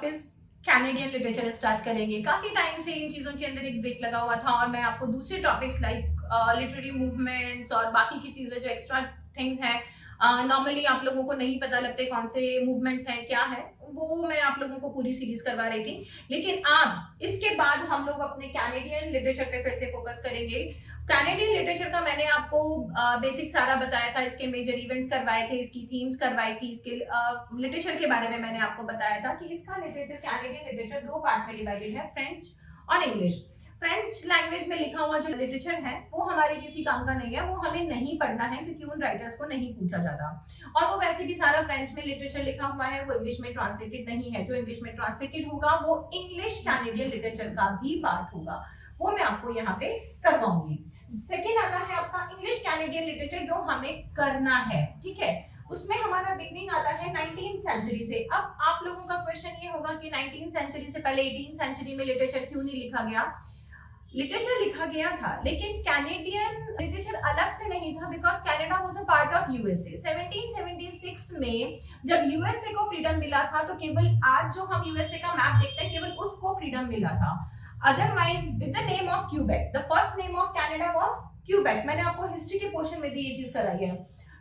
वापस Canadian literature start करेंगे। काफी टाइम से इन चीजों के अंदर एक ब्रेक लगा हुआ था और मैं आपको दूसरे टॉपिक्स लाइक लिटरेरी मूवमेंट्स और बाकी की चीजें जो एक्स्ट्रा थिंग्स हैं, नॉर्मली आप लोगों को नहीं पता लगते कौन से मूवमेंट्स हैं क्या है, वो मैं आप लोगों को पूरी सीरीज करवा रही थी। लेकिन अब इसके बाद हम लोग अपने कैनेडियन लिटरेचर पे फिर से फोकस करेंगे। कैनेडियन लिटरेचर का मैंने आपको बेसिक सारा बताया था, इसके मेजर इवेंट्स करवाए थे, इसकी थीम्स करवाई थी, इसके लिटरेचर के बारे में मैंने आपको बताया था कि इसका लिटरेचर, कैनेडियन लिटरेचर दो पार्ट में डिवाइडेड है, फ्रेंच और इंग्लिश। फ्रेंच लैंग्वेज में लिखा हुआ जो लिटरेचर है वो हमारे किसी काम का नहीं है, वो हमें नहीं पढ़ना है क्योंकि उन राइटर्स को नहीं पूछा जाता, और वो वैसे भी सारा फ्रेंच में लिटरेचर लिखा हुआ है, वो इंग्लिश में ट्रांसलेटेड नहीं है। जो इंग्लिश में ट्रांसलेटेड होगा वो इंग्लिश कैनेडियन लिटरेचर का भी पार्ट होगा, वो मैं आपको यहाँ पे करवाऊंगी। सेकेंड आता है आपका इंग्लिश कैनेडियन लिटरेचर जो हमें करना है, ठीक है। उसमें हमारा बिगनिंग आता है 19th सेंचुरी से। अब आप लोगों का क्वेश्चन ये होगा कि 19th सेंचुरी से पहले 18th सेंचुरी में लिटरेचर क्यों नहीं लिखा गया? लिटरेचर लिखा गया था लेकिन कैनेडियन लिटरेचर अलग से नहीं था, because Canada was a part of USA. 1776 में जब यूएसए को फ्रीडम मिला था तो केवल आज जो हम यूएसए का मैप देखते हैं केवल उसको फ्रीडम मिला था, otherwise with the name of Quebec. The first name of Canada was Quebec. मैंने आपको हिस्ट्री के पोर्शन में भी ये चीज कराई है।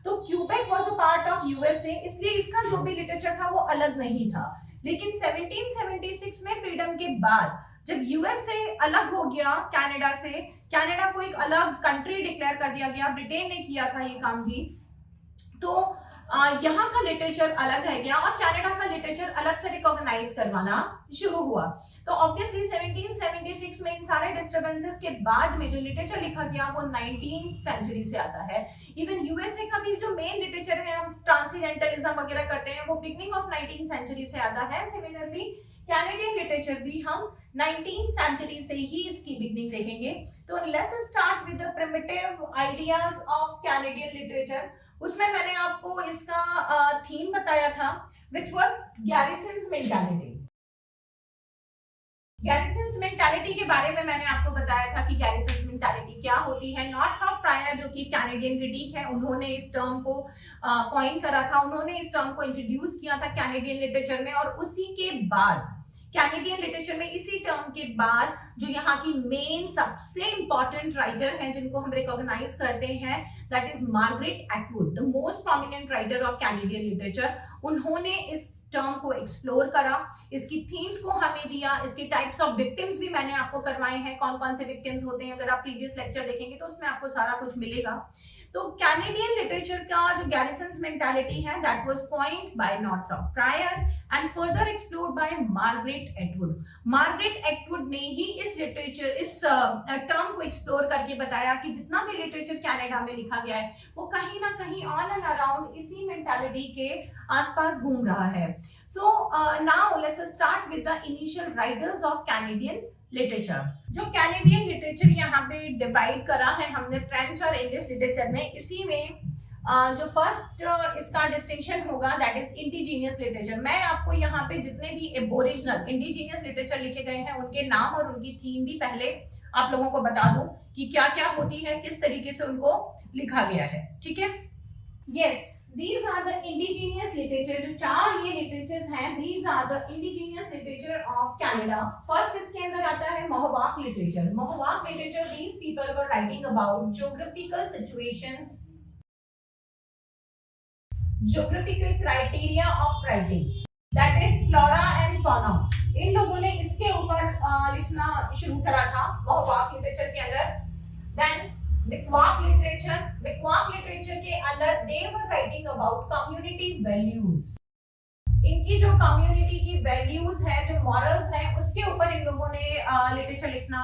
तो Quebec was a part of USA, इसलिए इसका जो भी लिटरेचर था वो अलग नहीं था। लेकिन 1776 में फ्रीडम के बाद जब यूएसए अलग हो गया कनाडा से, कनाडा को एक अलग कंट्री डिक्लेयर कर दिया गया, ब्रिटेन ने किया था ये काम भी, तो यहाँ का लिटरेचर अलग रह गया और कनाडा का लिटरेचर अलग से रिकॉग्नाइज करवाना शुरू हुआ। तो ऑब्वियसली 1776 में इन सारे डिस्टर्बेंसेस के बाद में जो लिटरेचर लिखा गया वो 19th सेंचुरी से आता है। इवन यूएसए का भी जो मेन लिटरेचर है, हम ट्रांसीडेंटलिज्म वगैरह करते हैं, वो बिगनिंग ऑफ 19th सेंचुरी से आता है। सिमिलरली कैनेडियन लिटरेचर भी हम 19th सेंचुरी से ही इसकी बिगनिंग देखेंगे। तो let's start with the primitive ideas of Canadian literature. उसमें मैंने आपको इसका थीम बताया था व्हिच वाज गैरिसन्स मेंटालिटी। गैरिसन्स मेंटालिटी के बारे में मैंने आपको बताया था कि गैरिसन्स मेंटालिटी क्या होती है। नॉर्थरॉप फ्रायर जो कि कैनेडियन क्रिटिक है, उन्होंने इस टर्म को कॉइन करा था, उन्होंने इस टर्म को इंट्रोड्यूस किया था कैनेडियन लिटरेचर में। और उसी के बाद कैनेडियन लिटरेचर में इसी टर्म के बाद जो यहाँ की मेन सबसे इंपॉर्टेंट राइटर हैं जिनको हम रिकॉग्नाइज करते हैं, that is Margaret Atwood, the most prominent writer of Canadian literature. उन्होंने इस टर्म को एक्सप्लोर करा, इसकी थीम्स को हमें दिया, इसके टाइप्स ऑफ विक्टिम्स भी मैंने आपको करवाए हैं, कौन कौन से विक्टिम्स होते हैं। अगर आप प्रीवियस लेक्चर देखेंगे तो उसमें आपको सारा कुछ मिलेगा। तो कैनेडियन लिटरेचर का जो गैरिसन्स मेंटालिटी है that was coined by Northrop Frye and further explored by Margaret Atwood. Margaret Atwood ने ही इस लिटरेचर, इस टर्म को एक्सप्लोर करके बताया कि जितना भी लिटरेचर कनाडा में लिखा गया है वो कहीं ना कहीं ऑन एंड अराउंड इसी मेंटालिटी के आसपास घूम रहा है। So now let's start with the initial writers of Canadian literature. जो कैनेडियन लिटरेचर यहाँ पे डिवाइड करा है हमने फ्रेंच और इंग्लिश लिटरेचर में, इसी में जो फर्स्ट इसका डिस्टिंक्शन होगा दैट इज इंडिजीनियस लिटरेचर। मैं आपको यहाँ पे जितने भी एबोरिजिनल इंडिजीनियस लिटरेचर लिखे गए हैं उनके नाम और उनकी थीम भी पहले आप लोगों को बता दूं कि क्या क्या होती है, किस तरीके से उनको लिखा गया है, ठीक है। Yes, these are the indigenous literature। जो चार ये लिटरेचर हैं, these are the indigenous literature of Canada। First इसके अंदर आता है Mohawk literature. Mohawk literature, these people were writing about geographical situations, geographical criteria of writing, that is flora and fauna। इन लोगों ने इसके ऊपर लिखना शुरू करा था मोहवाक लिटरेचर के अंदर। Then Mi'kmaq literature, Mi'kmaq literature के अंदर they were writing about community values. इनकी जो कम्युनिटी की वैल्यूज है, जो मॉरल्स हैं, उसके ऊपर इन लोगों ने लिटरेचर लिखना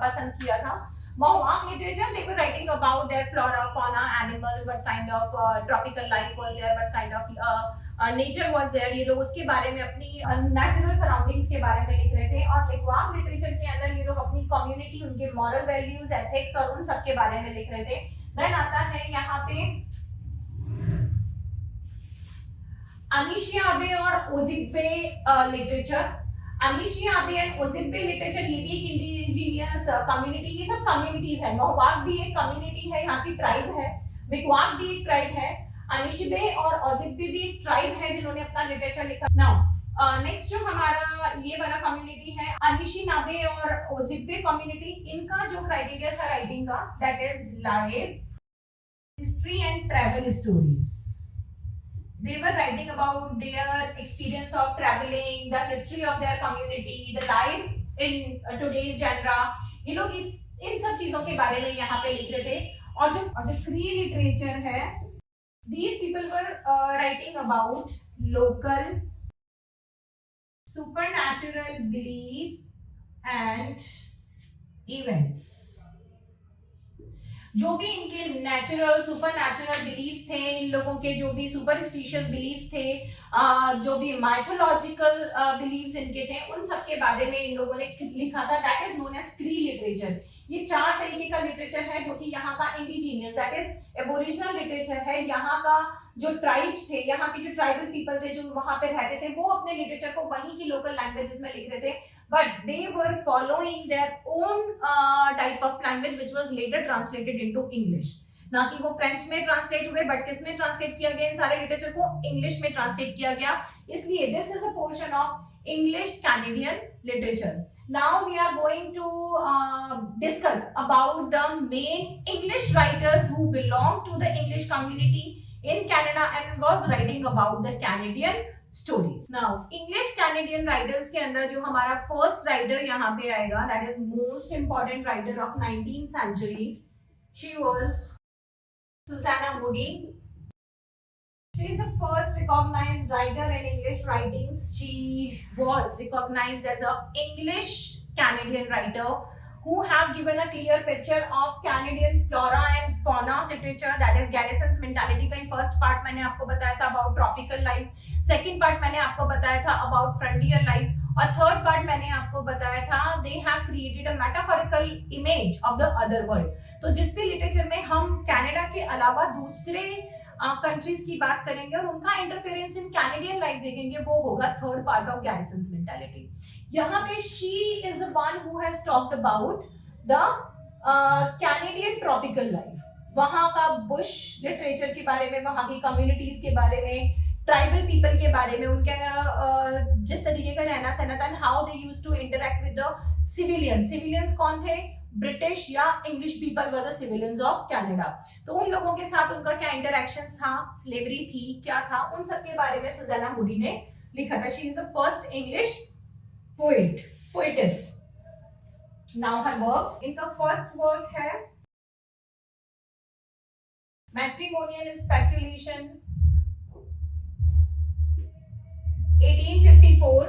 पसंद किया था। Mohawk literature, they were writing about their flora, fauna, animals, what kind of tropical life was there, what kind of nature was there. ये लोग उसके बारे में, अपनी नेचुरल सराउंडिंग्स के बारे में लिख रहे थे। और मिक्वाक लिटरेचर के अंदर ये लोग अपनी कम्युनिटी, उनके मॉरल वैल्यूज, एथिक्स और उन सब के बारे में लिख रहे थे। देन आता है यहाँ पे अनिशियाबे और ओजिब्वे लिटरेचर। अनिशियाबे एंड ओजिब्वे लिटरेचर, ये भी एक इंडिजीनियस कम्युनिटी, ये सब कम्युनिटीज है। मोहवाक भी एक कम्युनिटी है, यहाँ की ट्राइब है। मिक्वाक भी एक ट्राइब है। अनिशिबे और ओजिब्वे भी एक ट्राइब है जिन्होंने अपना लिटरेचर लिखा। नाउ नेक्स्ट जो हमारा ये वाला कम्युनिटी है अनिशिनाबे और ओजिब्वे कम्युनिटी, इनका जो क्राइटेरिया था राइटिंग का that is life history and travel stories. They were writing about their experience of traveling, the history of their community, the life in today's genre. ये लोग इन सब चीजों के बारे में यहाँ पे लिख रहे थे. और जो क्री लिटरेचर है, these people were writing about local supernatural belief and events. जो भी इनके नेचुरल सुपर नेचुरल बिलीव्स थे, इन लोगों के जो भी सुपरस्टिशियस बिलीव्स थे, जो भी माइथोलॉजिकल बिलीव्स इनके थे, उन सब के बारे में इन लोगों ने लिखा था. दैट इज नोन एज क्री लिटरेचर. ये 4 तरीके का लिटरेचर है जो कि यहाँ का indigenous that is aboriginal literature है. यहाँ का जो ट्राइब्स थे, यहाँ के जो ट्राइबल पीपल थे जो वहां पे रहते थे, वो अपने लिटरेचर को वहीं की लोकल लैंग्वेजेस में लिख रहे थे, but they were following their own type of language which was later translated into English. ना कि वो फ्रेंच में ट्रांसलेट हुए, बट किस में ट्रांसलेट किया गया, इन सारे लिटरेचर को इंग्लिश में ट्रांसलेट किया गया. इसलिए this is a portion of English Canadian literature. Now we are going to discuss about the main English writers who belong to the English community in Canada and was writing about the Canadian stories. Now English Canadian writers के अंदर जो हमारा first writer यहाँ पे आएगा, that is most important writer of 19th century. She was Susanna Moodie. She is the first recognized writer in English writings. She was recognized as a English Canadian writer who have given a clear picture of Canadian flora and fauna literature, that is Garrison's mentality का first part मैंने आपको बताया था about tropical life, second part मैंने आपको बताया था about frontier life, और third part मैंने आपको बताया था they have created a metaphorical image of the other world. तो जिस भी लिटरेचर में हम कनाडा के अलावा दूसरे कंट्रीज की बात करेंगे और उनका इंटरफेरेंस इन कैनेडियन लाइफ देखेंगे, वो होगा थर्ड पार्ट ऑफ गैरिसन्स मेंटालिटी. यहाँ पे she is the one who has talked about the Canadian tropical life. वहाँ का बुश लिटरेचर के बारे में, वहाँ की कम्युनिटीज के बारे में, ट्राइबल पीपल के बारे में, उनका जिस तरीके का रहना सहना था, how they used to interact with the civilians. Civilians कौन थे? ब्रिटिश या English people were the civilians of Canada. तो उन लोगों के साथ उनका क्या इंटरेक्शंस था, स्लेवरी थी, क्या था, उन सब के बारे में सुजाना मूडी ने लिखा था. She is the first English poetess. Now her works, इनका फर्स्ट वर्क है matrimonial speculation 1854.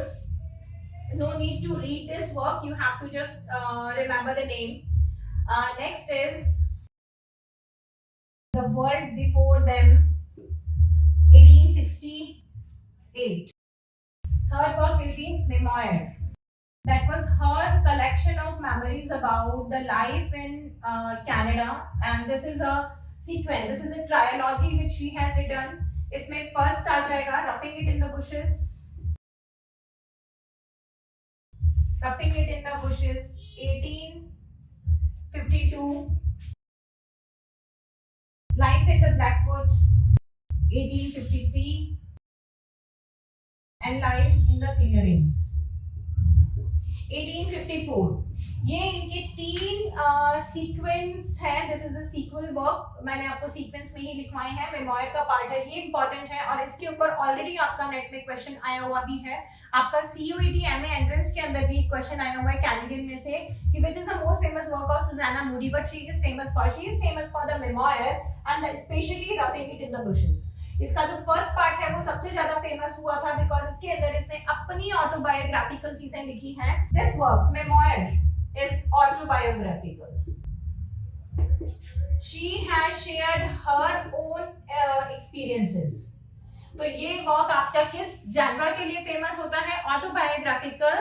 No need to read this work, you have to just remember the name. Next is The World Before Them 1868. Third work will be Memoir. That was her collection of memories about the life in Canada, and this is a sequence, this is a trilogy which she has written. इसमें first आ जाएगा Roughing It in the Bushes. Roughing It in the Bushes 1852. Life in the Blackwoods 1853. And Life in the Clearings 1854. ये इनके 3 sequence है. This is a sequel work. मैंने आपको sequence में ही लिखवाए हैं. मेमोयर का पार्ट है, ये इंपॉर्टेंट है, और इसके ऊपर ऑलरेडी आपका नेट में क्वेश्चन आया हुआ भी है. आपका CUET MA एंट्रेंस के अंदर भी एक क्वेश्चन आया हुआ है कैनेडियन में से कि which is the most famous work of Susanna Moodie. But she is famous for the memoir and specially roughing it in the bushes. इसका जो फर्स्ट पार्ट है वो सबसे ज्यादा फेमस हुआ था बिकॉज इसके अंदर इसने अपनी ऑटोबायोग्राफिकल चीजें लिखी हैं. This work memoir is autobiographical. She has shared her own experiences. तो ये वर्क आपका किस जैनरा के लिए फेमस होता है? ऑटोबायोग्राफिकल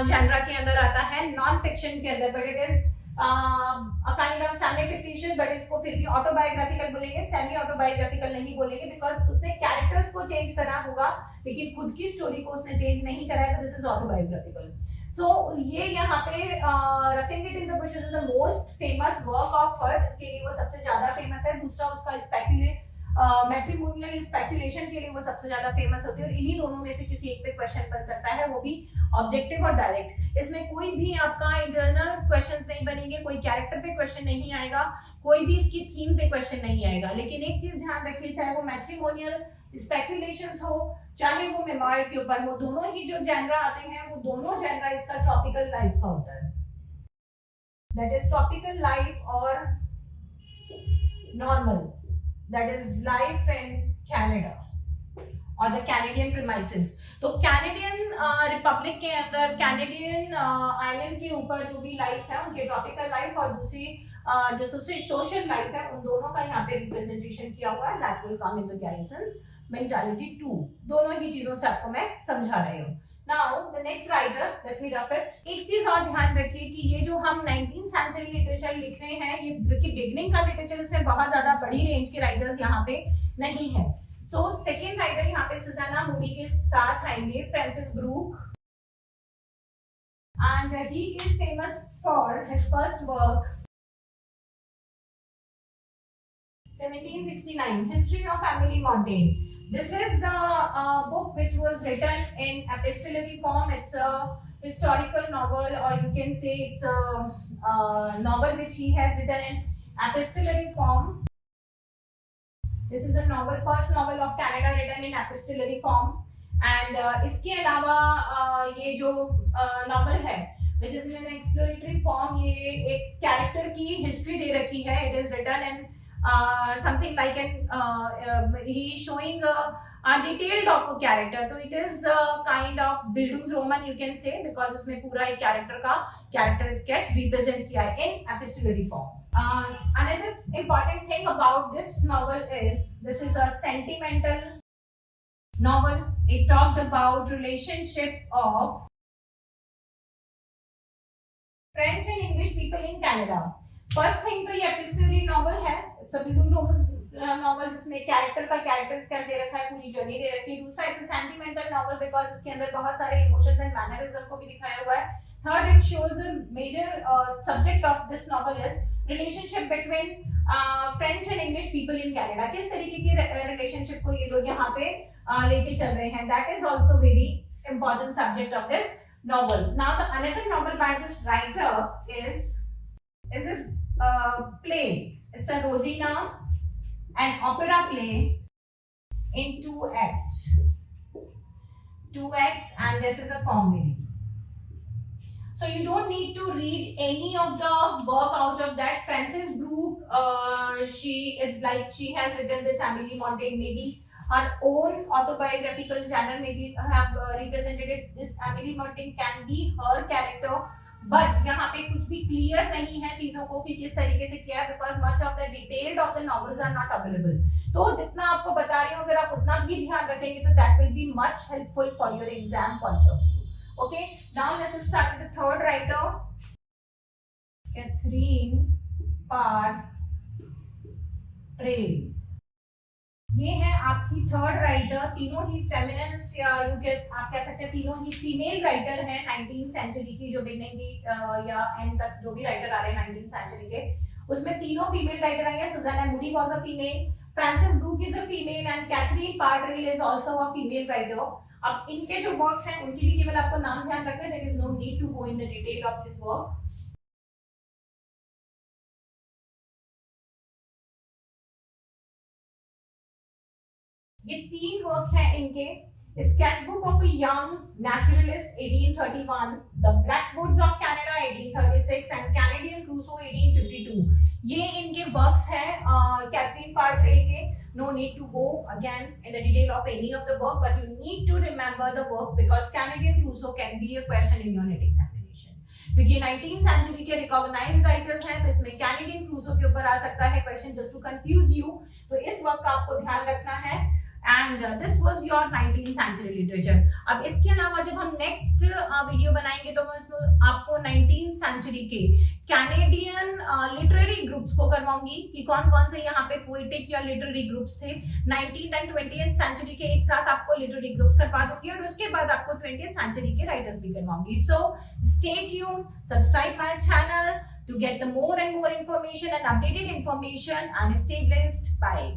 जैनरा के अंदर आता है, नॉन फिक्शन के अंदर, but it is a kind of semi fictitious, but इसको फिर भी ऑटोबायोग्राफिकल बोलेंगे, सेमी ऑटोबायोग्राफिकल नहीं बोलेंगे बिकॉज उसने कैरेक्टर्स को चेंज करा होगा लेकिन खुद की स्टोरी को उसने चेंज नहीं करा है, तो दिस इज ऑटोबायोग्राफिकल. सो ये यहाँ पे roughing it in the bushes is the most famous work of her, जिसके लिए वो सबसे ज्यादा फेमस है. दूसरा उसका मैट्रिमोनियल स्पेकुलेशन के लिए वो सबसे ज्यादा फेमस होती है, और इन्हीं दोनों में से किसी एक पे क्वेश्चन बन सकता है, वो भी ऑब्जेक्टिव और डायरेक्ट। इसमें कोई भी आपका इंटरनल क्वेश्चंस नहीं बनेंगे, कोई कैरेक्टर पे क्वेश्चन नहीं आएगा, कोई भी इसकी थीम पे क्वेश्चन नहीं आएगा। लेकिन एक चीज ध्यान रखिए, चाहे वो मैट्रिमोनियल स्पेकुलेशंस हो, चाहे वो मेमोयर के ऊपर हो, दोनों ही जो जेनरा आते हैं वो दोनों जेनरा इसका ट्रॉपिकल लाइफ का होता है, दैट इज ट्रॉपिकल लाइफ और normal, that is life in Canada और द कैनेडियन प्रीमाइसेस। तो कैनेडियन रिपब्लिक के अंदर कैनेडियन आइलैंड के ऊपर जो भी लाइफ है उनके ट्रॉपिकल लाइफ और दूसरी जो सोशल लाइफ है उन दोनों का यहाँ पे रिप्रेजेंटेशन किया हुआ है। That will come in the garrisons mentality 2। दोनों ही चीजों से आपको मैं समझा रही हूँ। Now the next writer, let me rough it। एक चीज और ध्यान रखिए कि ये जो हम 19th सेंचुरी लिटरेचर लिख रहे हैं, ये की बिगनिंग का लिटरेचर, इसमें बहुत ज्यादा बड़ी रेंज के राइटर्स यहाँ पे नहीं है। सो सेकेंड राइटर यहाँ पे सुजाना मूडी के साथ आएंगे, Frances Brooke, and he is famous for his first work 1769 history of Emily Montague. This is the book which was written in epistolary form. It's a historical novel, or you can say it's a novel which he has written in epistolary form. This is a novel, first novel of Canada written in epistolary form. And इसके अलावा ये जो novel है which is in an exploratory form, ये एक character की history दे रखी है. It is written in something like he is showing a detailed of a character, so it is kind of Bildungsroman you can say, because उसमें पूरा एक character sketch represent किया है in epistolary form. Another important thing about this novel is this is a sentimental novel. It talked about relationship of French and English people in Canada. First thing तो ये epistolary novel है, सभी novel जिसमें character का character sketch दे रखा है, पूरी journey दे रखी है। दूसरा it's a sentimental novel because इसके अंदर बहुत सारे इमोशंस एंड मैनरिज्म को भी दिखाया हुआ है। Third, it shows the major subject of this novel is relationship between French and English people in Canada. किस तरीके की रिलेशनशिप को ये लोग यहाँ पे लेके चल रहे हैं, that is also very important subject of this novel. Now the another novel by this writer is a play. It's a Rosina, an opera play in 2 acts. 2 acts, and this is a comedy. So you don't need to read any of the work out of that. Frances Brooke, she has written this Emily Montaigne, maybe her own autobiographical genre maybe have represented it. This Emily Montaigne can be her character, but यहाँ पे कुछ भी clear नहीं है चीजों को कि किस तरीके से किया है, because much of the detail of the novels are not available. तो जितना आपको बता रही हूँ, अगर आप उतना भी ध्यान रखेंगे तो that will be much helpful for your exam point of view. Okay, now let's start with the third writer, Catherine Parr Traill. ये है आपकी थर्ड राइटर, तीनों ही फेमिनिस्ट या आप कह सकते हैं तीनों ही फीमेल राइटर हैं 19th सेंचुरी की, जो बिगनिंग की या एंड तक जो भी राइटर आ रहे हैं 19th सेंचुरी के, उसमें तीनों फीमेल राइटर आई हैं। Susanna Moodie was a female, Frances Brooke is a female, and Catharine Parr Traill is also a female writer. अब इनके जो वर्क्स हैं उनकी भी केवल आपको नाम ध्यान रखना है, there is no need to go in the detail of this work. ये 3 वर्क है इनके, sketchbook of a young naturalist 1831, the black woods of Canada 1836 and Canadian Crusoe 1852। ये इनके वर्क्स हैं कैथरीन पार ट्रेल के। No need to go again in the detail of any of the work, but you need to remember the work because Canadian Crusoe can be a question in your NET examination. क्योंकि 19th century के recognised writers हैं, तो इसमें Canadian Crusoe के ऊपर आ सकता है question just to confuse you. तो इस वर्क का आपको ध्यान रखना है। And this was your 19th century literature. अब इसके अलावा जब हम नेक्स्ट वीडियो बनाएंगे तो मैं इसमें आपको 19th सेंचुरी के कैनेडियन लिटरेरी ग्रुप्स को करवाऊंगी कि कौन कौन से यहाँ पे पोएटिक या लिटरेरी ग्रुप्स थे। 19th एंड 20th सेंचुरी के एक साथ आपको लिटरेरी ग्रुप्स करवा दूंगी, और उसके बाद आपको 20th सेंचुरी के राइटर्स भी करवाऊंगी। So stay tuned, subscribe my channel to get the more and more information and updated information, and stay blessed. Bye.